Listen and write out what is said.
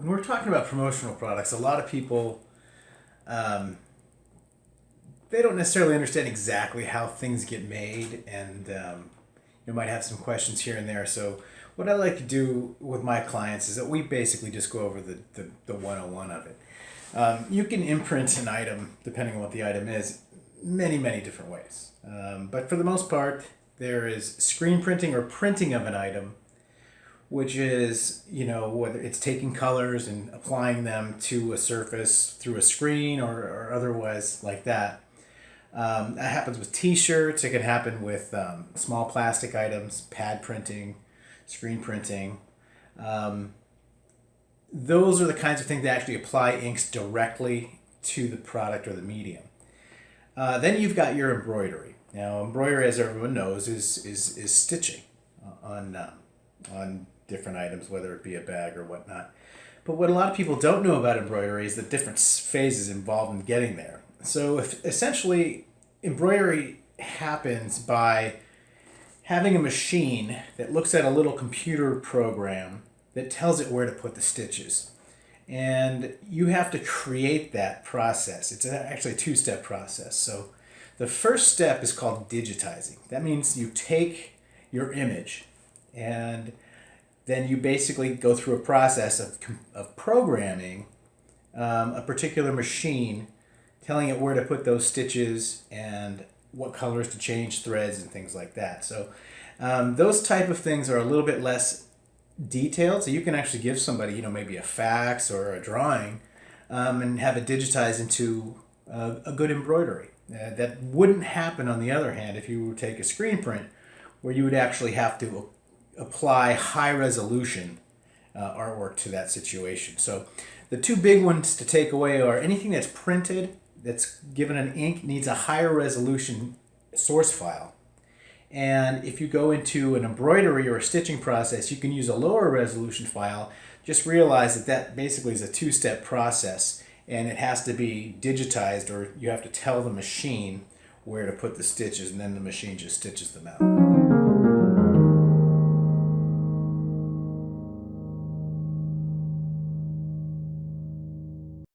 when we're talking about promotional products, a lot of people, um, they don't necessarily understand exactly how things get made, and you might have some questions here and there. So what I like to do with my clients is that we basically just go over the 101 of it. You can imprint an item, depending on what the item is, many different ways. But for the most part, there is screen printing or printing of an item, which is, whether it's taking colors and applying them to a surface through a screen or otherwise like that. That happens with t-shirts. It can happen with small plastic items, pad printing, screen printing. Those are the kinds of things that actually apply inks directly to the product or the medium. Then you've got your embroidery. Now, embroidery, as everyone knows, is stitching on different items, whether it be a bag or whatnot. But what a lot of people don't know about embroidery is the different phases involved in getting there. So essentially, embroidery happens by having a machine that looks at a little computer program that tells it where to put the stitches. And you have to create that process. It's actually a two-step process. So the first step is called digitizing. That means you take your image and then you basically go through a process of programming a particular machine, telling it where to put those stitches and what colors to change threads and things like that. So those type of things are a little bit less detailed. So you can actually give somebody, maybe a fax or a drawing and have it digitized into a good embroidery. That wouldn't happen, on the other hand, if you would take a screen print where you would actually have to apply high resolution artwork to that situation. So the two big ones to take away are anything that's printed, that's given an ink, needs a higher resolution source file. And if you go into an embroidery or a stitching process, you can use a lower resolution file. Just realize that basically is a two-step process, and it has to be digitized, or you have to tell the machine where to put the stitches, and then the machine just stitches them out.